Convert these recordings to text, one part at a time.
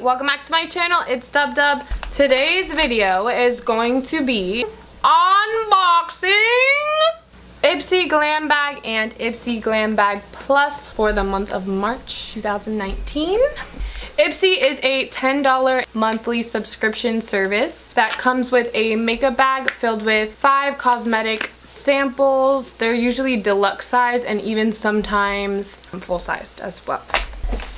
welcome back to my channel. It's Dub. Today's video is going to be unboxing Ipsy Glam Bag and Ipsy Glam Bag Plus for the month of March 2019. Ipsy is a $10 monthly subscription service that comes with a makeup bag filled with 5 cosmetic samples. They're usually deluxe size and even sometimes full sized as well.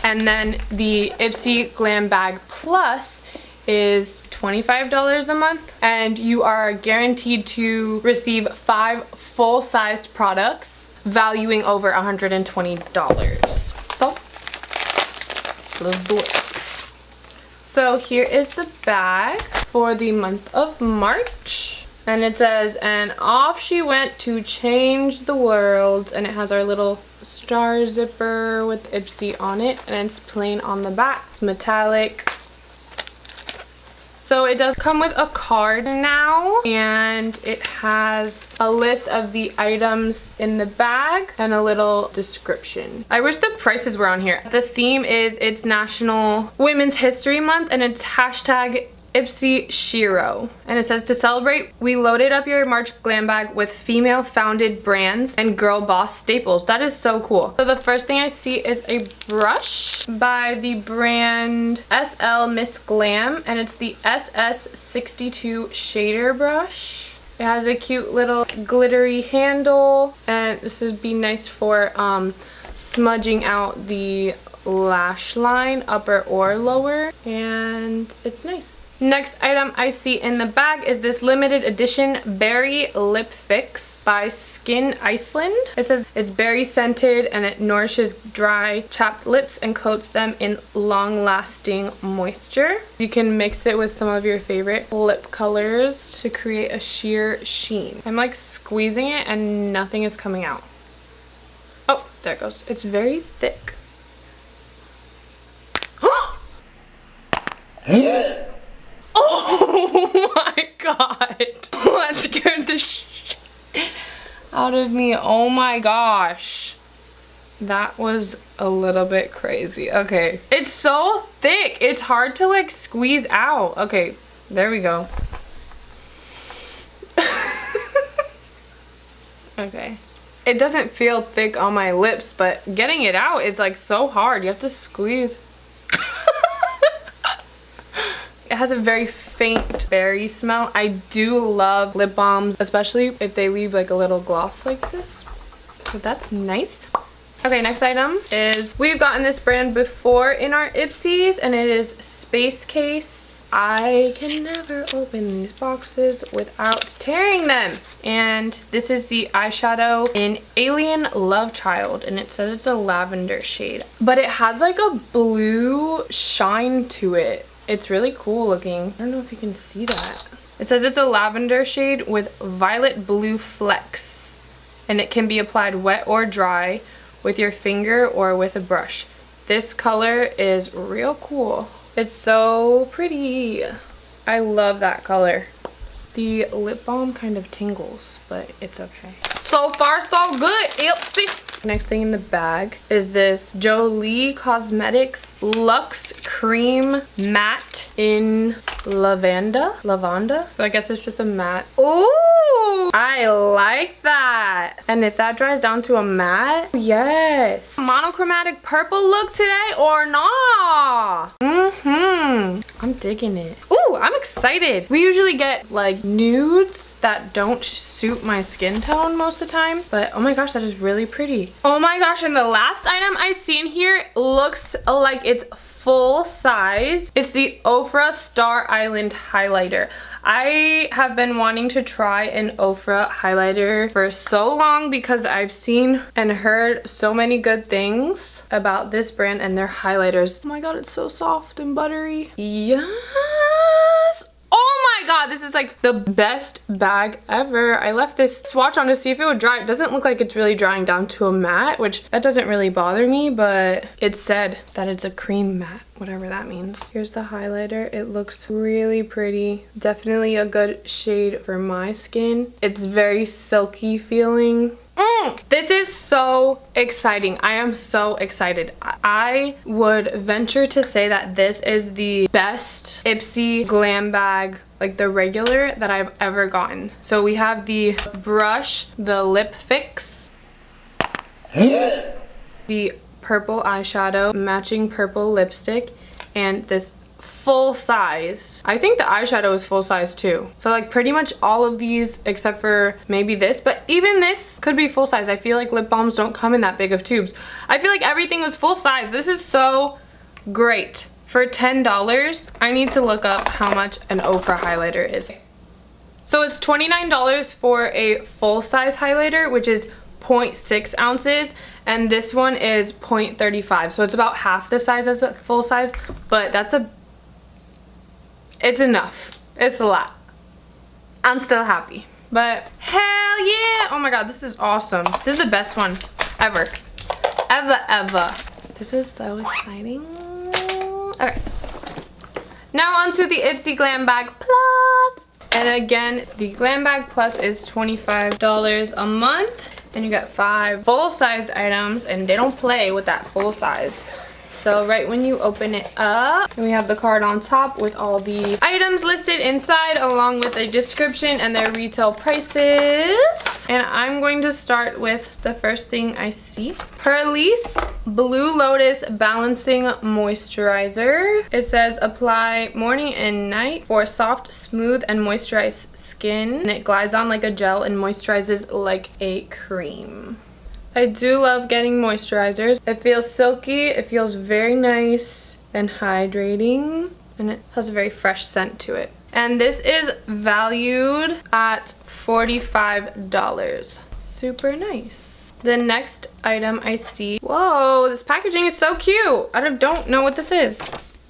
And then the Ipsy Glam Bag Plus is $25 a month, and you are guaranteed to receive 5 full-sized products valuing over $120. So let's do it. So here is the bag for the month of March, and it says, and off she went to change the world, and it has our little star zipper with Ipsy on it, and it's plain on the back. It's metallic. So it does come with a card now, and it has a list of the items in the bag and a little description. I wish the prices were on here. The theme is it's National Women's History Month, and it's hashtag #IpsyShero, and it says, to celebrate, we loaded up your March glam bag with female founded brands and girl boss staples. That is so cool. So the first thing I see is a brush by the brand SL Miss Glam, and it's the SS62 shader brush. It has a cute little glittery handle, and this would be nice for smudging out the lash line, upper or lower, and it's nice. Next item I see in the bag is this limited edition berry lip fix by Skin Iceland. It says it's berry scented and it nourishes dry chapped lips and coats them in long-lasting moisture. You can mix it with some of your favorite lip colors to create a sheer sheen. I'm like squeezing it and nothing is coming out. Oh, there it goes. It's very thick. Oh my god. That scared the shit out of me. Oh my gosh. That was a little bit crazy. Okay. It's so thick. It's hard to like squeeze out. Okay. There we go. Okay. It doesn't feel thick on my lips, but getting it out is like so hard. You have to squeeze. It has a very faint berry smell. I do love lip balms, especially if they leave like a little gloss like this. So that's nice. Okay, next item is, we've gotten this brand before in our Ipsies, and it is Space Case. I can never open these boxes without tearing them. And this is the eyeshadow in Alien Love Child, and it says it's a lavender shade. But it has like a blue shine to it. It's really cool looking. I don't know if you can see that. It says it's a lavender shade with violet blue flecks, and it can be applied wet or dry with your finger or with a brush. This color is real cool. It's so pretty. I love that color. The lip balm kind of tingles, but it's okay. So far so good, Ipsy. Next thing in the bag is this ENJOIIIII Cosmetics Luxe Cream Matte in Lavanda. So I guess it's just a matte. Ooh, I like that. And if that dries down to a matte, yes. Monochromatic purple look today or nah? I'm digging it. Ooh, I'm excited. We usually get like nudes that don't suit my skin tone most of the time, but oh my gosh, that is really pretty. Oh my gosh, and the last item I see in here looks like it's full size. It's the f.a.r.a.h Star Island highlighter. I have been wanting to try an f.a.r.a.h highlighter for so long because I've seen and heard so many good things about this brand and their highlighters. Oh my god, it's so soft and buttery. Yes. Oh my god, this is like the best bag ever. I left this swatch on to see if it would dry. It doesn't look like it's really drying down to a matte, which that doesn't really bother me, but it said that it's a cream matte, whatever that means. Here's the highlighter. It looks really pretty. Definitely a good shade for my skin. It's very silky feeling. This is so exciting. I am so excited. I would venture to say that this is the best Ipsy Glam Bag, like the regular, that I've ever gotten. So we have the brush, the lip fix, the purple eyeshadow, matching purple lipstick, and this full size. I think the eyeshadow is full size too. So like pretty much all of these except for maybe this, but even this could be full size. I feel like lip balms don't come in that big of tubes. I feel like everything was full size. This is so great. For $10, I need to look up how much an Oprah highlighter is. So it's $29 for a full size highlighter, which is 0.6 ounces, and this one is 0.35. So it's about half the size as a full size, but it's enough. It's a lot. I'm still happy. But hell yeah! Oh my god, this is awesome. This is the best one ever. Ever. This is so exciting. Okay. Now onto the Ipsy Glam Bag Plus. And again, the Glam Bag Plus is $25 a month. And you get 5 full-sized items, and they don't play with that full size. So right when you open it up, we have the card on top with all the items listed inside, along with a description and their retail prices. And I'm going to start with the first thing I see. Her.a.h Blue Lotus Balancing Moisturizer. It says apply morning and night for soft, smooth, and moisturized skin. And it glides on like a gel and moisturizes like a cream. I do love getting moisturizers. It feels silky, it feels very nice and hydrating, and it has a very fresh scent to it. And this is valued at $45. Super nice. The next item I see, whoa, this packaging is so cute. I don't know what this is.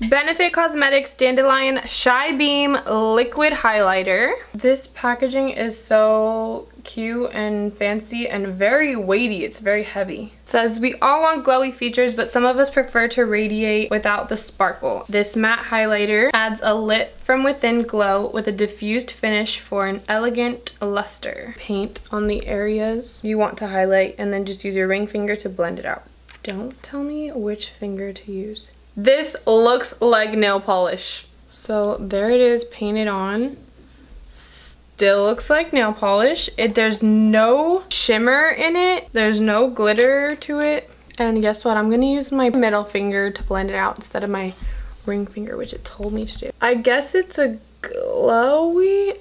Benefit Cosmetics Dandelion Shy Beam Liquid Highlighter. This packaging is so cute and fancy and very weighty. It's very heavy. It says, we all want glowy features, but some of us prefer to radiate without the sparkle. This matte highlighter adds a lit from within glow with a diffused finish for an elegant luster. Paint on the areas you want to highlight and then just use your ring finger to blend it out. Don't tell me which finger to use. This looks like nail polish. So there it is, painted on. Still looks like nail polish. There's no shimmer in it. There's no glitter to it. And guess what? I'm gonna use my middle finger to blend it out instead of my ring finger, which it told me to do. I guess it's a glowy...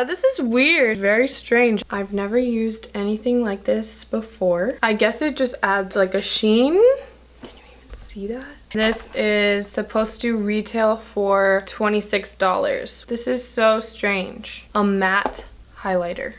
this is weird. Very strange. I've never used anything like this before. I guess it just adds like a sheen. Can you even see that? This is supposed to retail for $26. This is so strange. A matte highlighter.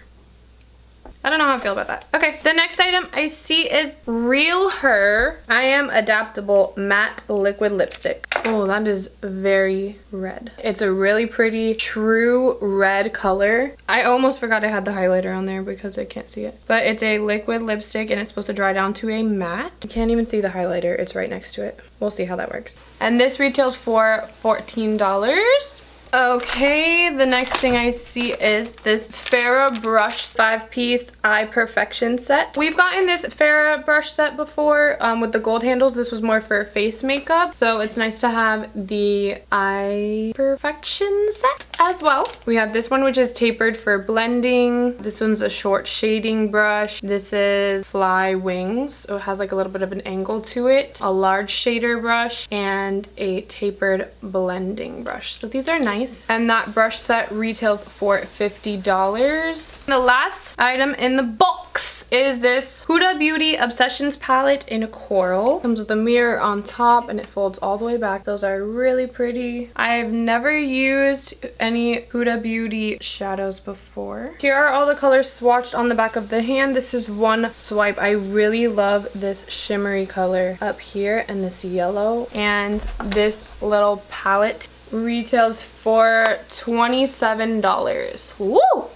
I don't know how I feel about that. Okay, the next item I see is Real Her I Am Adaptable Matte Liquid Lipstick. Oh, that is very red. It's a really pretty true red color. I almost forgot I had the highlighter on there because I can't see it. But it's a liquid lipstick and it's supposed to dry down to a matte. You can't even see the highlighter. It's right next to it. We'll see how that works. And this retails for $14. Okay, the next thing I see is this f.a.r.a.h brush 5-piece eye perfection set. We've gotten this f.a.r.a.h brush set before with the gold handles. This was more for face makeup, so it's nice to have the eye perfection set as well. We have this one which is tapered for blending. This one's a short shading brush. This is fly wings, so it has like a little bit of an angle to it. A large shader brush and a tapered blending brush. So these are nice. And that brush set retails for $50. The last item in the box is this Huda Beauty Obsessions palette in coral. Comes with a mirror on top and it folds all the way back. Those are really pretty. I've never used any Huda Beauty shadows before. Here are all the colors swatched on the back of the hand. This is one swipe. I really love this shimmery color up here and this yellow. And this little palette retails for $27. Woo!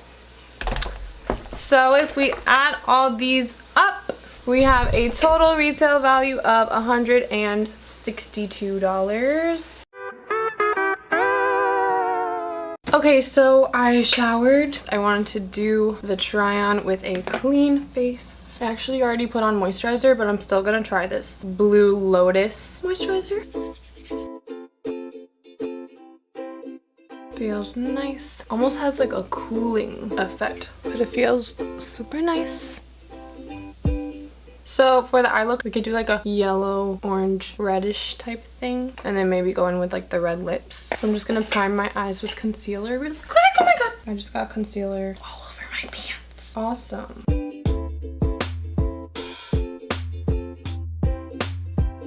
So if we add all these up, we have a total retail value of $162. Okay, so I showered. I wanted to do the try-on with a clean face. I actually already put on moisturizer, but I'm still gonna try this Blue Lotus moisturizer. Feels nice. Almost has like a cooling effect, but it feels super nice. So for the eye look, we could do like a yellow, orange, reddish type thing. And then maybe go in with like the red lips. So I'm just gonna prime my eyes with concealer really quick. Oh my god. I just got concealer all over my pants. Awesome.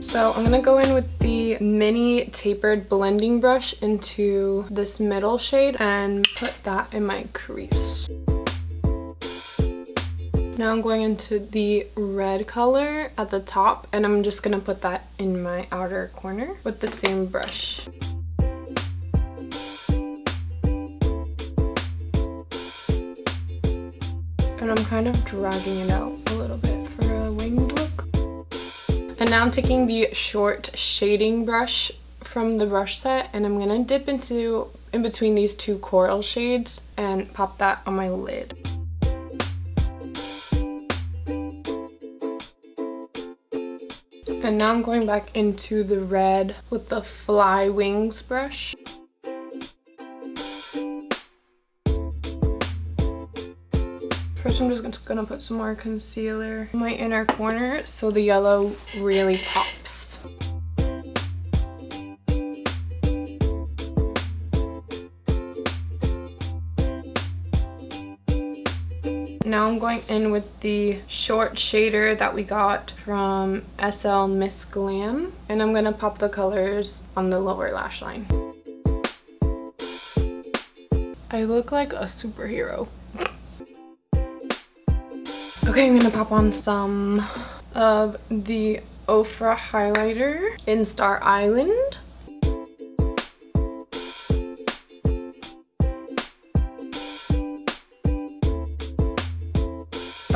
So I'm gonna go in with the mini tapered blending brush into this middle shade and put that in my crease. Now I'm going into the red color at the top and I'm just gonna put that in my outer corner with the same brush. And I'm kind of dragging it out a little bit for a winged look. And now I'm taking the short shading brush from the brush set and I'm gonna dip into in between these two coral shades and pop that on my lid. And now I'm going back into the red with the Fly Wings brush. First I'm just gonna put some more concealer in my inner corner so the yellow really pops. Now I'm going in with the short shader that we got from Miss Glam. And I'm gonna pop the colors on the lower lash line. I look like a superhero. Okay, I'm gonna pop on some of the f.a.r.a.h highlighter in Star Island.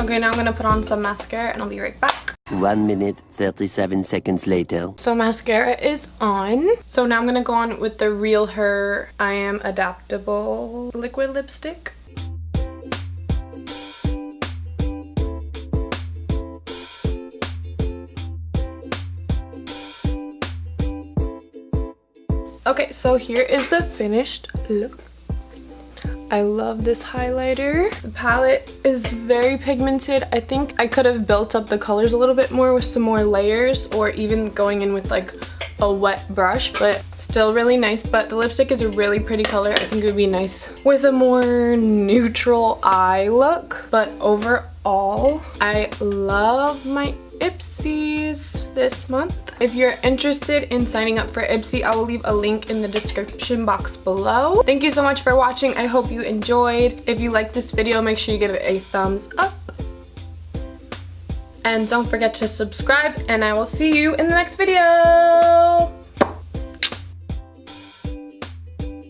Okay, now I'm gonna put on some mascara and I'll be right back. 1 minute, 37 seconds later. So mascara is on. So now I'm gonna go on with the Real Her I Am Adaptable liquid lipstick. Okay, so here is the finished look. I love this highlighter. The palette is very pigmented. I think I could have built up the colors a little bit more with some more layers or even going in with like a wet brush, but still really nice. But the lipstick is a really pretty color. I think it would be nice with a more neutral eye look. But overall, I love my Ipsy's this month. If you're interested in signing up for Ipsy, I will leave a link in the description box below. Thank you so much for watching. I hope you enjoyed. If you liked this video, make sure you give it a thumbs up. And don't forget to subscribe, and I will see you in the next video.